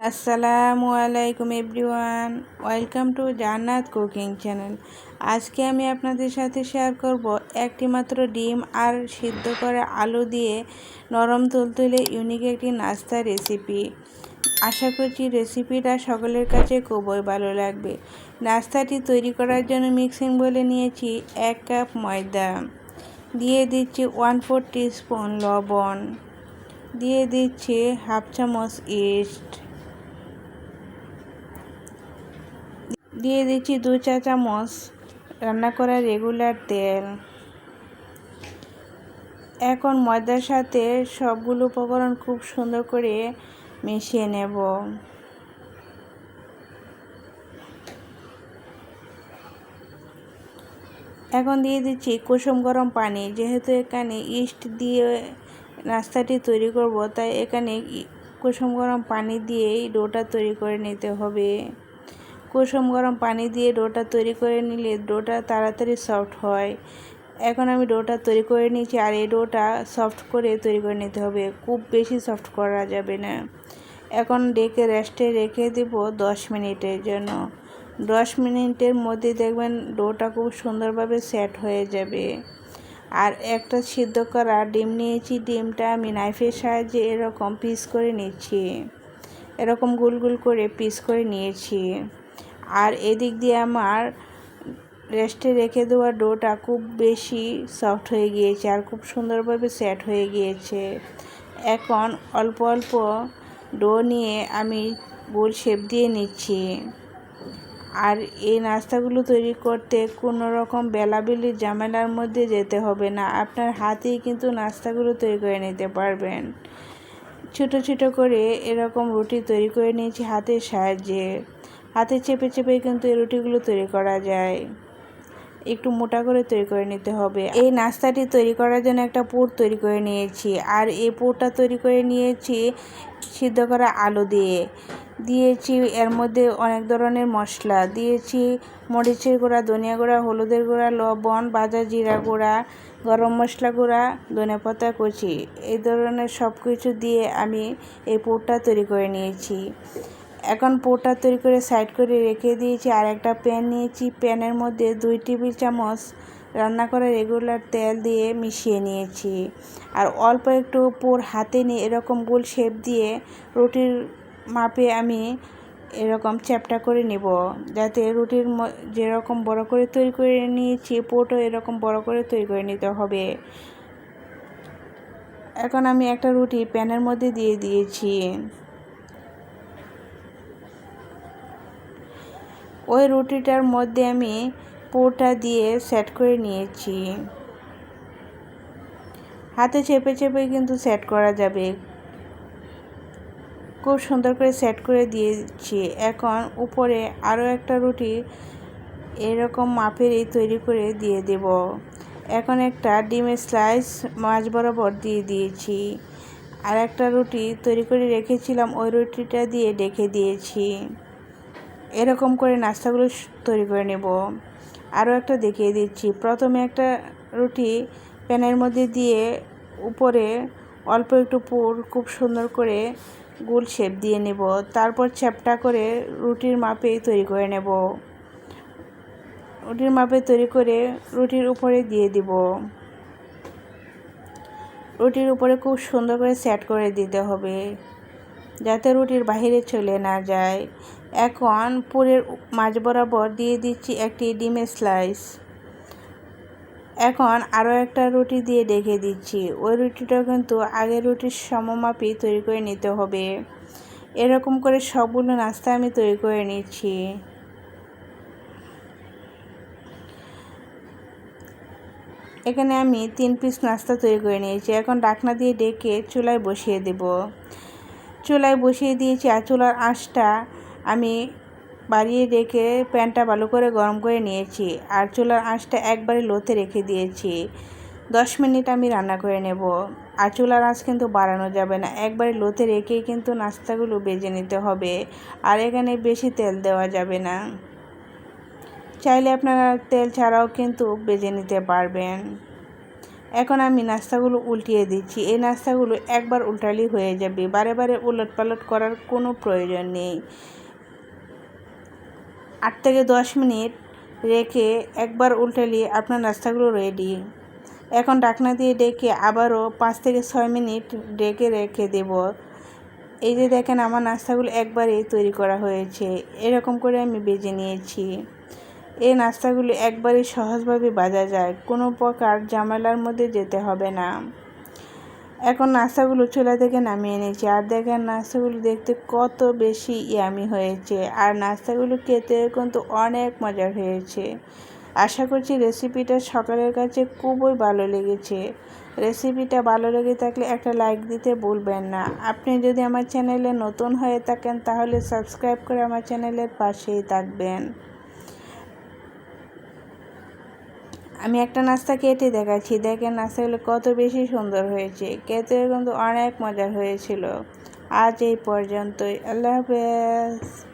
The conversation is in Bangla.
আসসালামু আলাইকুম এভরিওয়ান, ওয়েলকাম টু জান্নাত কুকিং চ্যানেল। আজকে আমি আপনাদের সাথে শেয়ার করব একটি মাত্র ডিম আর সিদ্ধ করা আলু দিয়ে নরম তুলতুলে ইউনিক একটি নাস্তা রেসিপি। আশা করছি রেসিপিটা সকলের কাছে খুবই ভালো লাগবে। নাস্তাটি তৈরি করার জন্য মিক্সিং বলে নিয়েছি 1 কাপ ময়দা, দিয়ে দিচ্ছি 1/4 টিস্পুন লবণ, দিয়ে দিচ্ছি হাফ চামচ ইস্ট, দিয়ে দিচ্ছি 2 চা চামচ রান্না করা রেগুলার তেল। এখন ময়দার সাথে সবগুলো উপকরণ খুব সুন্দর করে মিশিয়ে নেব। এখন দিয়ে দিচ্ছি কুসুম গরম পানি। যেহেতু এখানে ইস্ট দিয়ে নাস্তাটি তৈরি করব, তাই এখানে কুসুম গরম পানি দিয়েই ডোটা তৈরি করে নিতে হবে। কুসুম গরম পানি দিয়ে ডোটা তৈরি করে নিলে ডোটা তাড়াতাড়ি সফট হয়। এখন আমি ডোটা তৈরি করে নিয়েছি, আর এই ডোটা সফট করে তৈরি করে নিতে হবে, খুব বেশি সফট করা যাবে না। এখন রেস্টে রেখে দেব 10 মিনিটের জন্য। 10 মিনিটের মধ্যে দেখবেন ডোটা খুব সুন্দরভাবে সেট হয়ে যাবে। আর একটা সিদ্ধ করা ডিম নিয়েছি, ডিমটা আমি নাইফের সাহায্যে এরকম পিস করে নিচ্ছি, এরকম গোল গোল করে পিস করে নিয়েছি। আর এদিক দিয়ে আমার রেস্টে রেখে দেওয়া ডোটা খুব বেশি সফট হয়ে গিয়েছে আর খুব সুন্দরভাবে সেট হয়ে গিয়েছে। এখন অল্প অল্প ডো নিয়ে আমি গোল শেপ দিয়ে নিচ্ছি। আর এই নাস্তাগুলো তৈরি করতে কোনো রকম বেলাবেলির ঝামেলার মধ্যে যেতে হবে না, আপনার হাতেই কিন্তু নাস্তাগুলো তৈরি করে নিতে পারবেন। ছোট ছোট করে এরকম রুটি তৈরি করে নিয়েছি হাতের সাহায্যে। হাতে চেপে চেপে কিন্তু এই রুটিগুলো তৈরি করা যায়। একটু মোটা করে তৈরি করে নিতে হবে। এই নাস্তাটি তৈরি করার জন্য একটা পুর তৈরি করে নিয়েছি, আর এই পুরটা তৈরি করে নিয়েছি সিদ্ধ করা আলু দিয়ে। দিয়েছি এর মধ্যে অনেক ধরনের মশলা, দিয়েছি মরিচের গুঁড়া, ধনিয়া গুঁড়া, হলুদের গুঁড়া, লবণ, ভাজা জিরা গুঁড়া, গরম মশলা গুঁড়া, ধনেপাতা কুচি। এই ধরনের সব কিছু দিয়ে আমি এই পুরটা তৈরি করে নিয়েছি। এখন পুরটা তৈরি করে সাইড করে রেখে দিয়েছি। আর একটা প্যান নিয়েছি, প্যানের মধ্যে 2 টেবিল চামচ রান্না করা রেগুলার তেল দিয়ে মিশিয়ে নিয়েছি। আর অল্প একটু পুর হাতে নিয়ে এরকম গোল শেপ দিয়ে রুটির মাপে আমি এরকম চ্যাপটা করে নেব, যাতে রুটির যেরকম বড় করে তৈরি করে নিয়েছি পুরটাও এরকম বড় করে তৈরি করে নিতে হবে। এখন আমি একটা রুটি প্যানের মধ্যে দিয়ে দিয়েছি। ওই রুটিটার মধ্যে আমি পুরটা দিয়ে সেট করে নিয়েছি। হাতে চেপে চেপে কিন্তু সেট করা যাবে, খুব সুন্দর করে সেট করে দিয়েছি। এখন উপরে আরও একটা রুটি এরকম মাপেরই তৈরি করে দিয়ে দেব। এখন একটা ডিমের স্লাইস মাঝ বরাবর দিয়ে দিয়েছি। আর একটা রুটি তৈরি করে রেখেছিলাম, ওই রুটিটা দিয়ে রেখে দিয়েছি। এরকম করে নাস্তাগুলো তৈরি করে নেব। আরও একটা দেখিয়ে দিচ্ছি। প্রথমে একটা রুটি প্যানের মধ্যে দিয়ে উপরে অল্প একটু পুর খুব সুন্দর করে গোল শেপ দিয়ে নেব, তারপর চ্যাপটা করে রুটির মাপে তৈরি করে নেব। রুটির মাপে তৈরি করে রুটির উপরে দিয়ে দিব। রুটির উপরে খুব সুন্দর করে সেট করে দিতে হবে, যাতে রুটির বাহিরে চলে না যায়। এখন পুরের মাঝ বরাবর দিয়ে দিচ্ছি একটি ডিমের স্লাইস। এখন আরও একটা রুটি দিয়ে রেখে দিচ্ছি। ওই রুটিটা কিন্তু আগের রুটির সমমাপে তৈরি করে নিতে হবে। এরকম করে সবগুলো নাস্তা আমি তৈরি করে নিচ্ছি। এখানে আমি 3 পিস নাস্তা তৈরি করে নিয়েছি। এখন ঢাকনা দিয়ে ঢেকে চুলায় বসিয়ে দেব। চুলায় বসিয়ে দিয়েছি, আর চুলার আঁচটা আমি বাড়িয়ে রেখে প্যানটা ভালো করে গরম করে নিয়েছি। আর চুলার আঁচটা একবারে লোতে রেখে দিয়েছি। 10 মিনিট আমি রান্না করে নেব। আর চুলার আঁচ কিন্তু বাড়ানো যাবে না, একবারে লোতে রেখেই কিন্তু নাস্তাগুলো ভেজে নিতে হবে। আর এখানে বেশি তেল দেওয়া যাবে না, চাইলে আপনারা তেল ছাড়াও কিন্তু ভেজে নিতে পারবেন। এখন আমি নাস্তাগুলো উল্টিয়ে দিচ্ছি। এই নাস্তাগুলো একবার উল্টালেই হয়ে যাবে, বারে বারে উলটপালট করার কোনো প্রয়োজন নেই। 8 থেকে 10 মিনিট রেখে একবার উল্টালে আপনার নাস্তাগুলো রেডি। এখন ঢাকনা দিয়ে ডেকে আবারও 5 থেকে 6 মিনিট রেখে দেব। এই যে দেখেন আমার নাস্তাগুলো একবারেই তৈরি করা হয়েছে। এরকম করে আমি ভেজে নিয়েছি। এই নাস্তাগুলো একবারেই সহজভাবে ভাজা যায়, কোনো প্রকার ঝামেলার মধ্যে যেতে হবে না। এখন নাস্তাগুলো চুলা থেকে নামিয়ে নিয়েছি। আর দেখেন নাস্তাগুলো দেখতে কত বেশি ইয়ামি হয়েছে, আর নাস্তাগুলো খেতে কিন্তু অনেক মজার হয়েছে। আশা করছি রেসিপিটা সকলের কাছে খুবই ভালো লেগেছে। রেসিপিটা ভালো লেগে থাকলে একটা লাইক দিতে ভুলবেন না। আপনি যদি আমার চ্যানেলে নতুন হয়ে থাকেন তাহলে সাবস্ক্রাইব করে আমার চ্যানেলের পাশেই থাকবেন। আমি একটা নাস্তা কেটে দেখাচ্ছি। দেখেন নাস্তাগুলো কত বেশি সুন্দর হয়েছে, খেতে কিন্তু অনেক মজার হয়েছিল। আজ এই পর্যন্তই। আল্লাহ হাফেজ।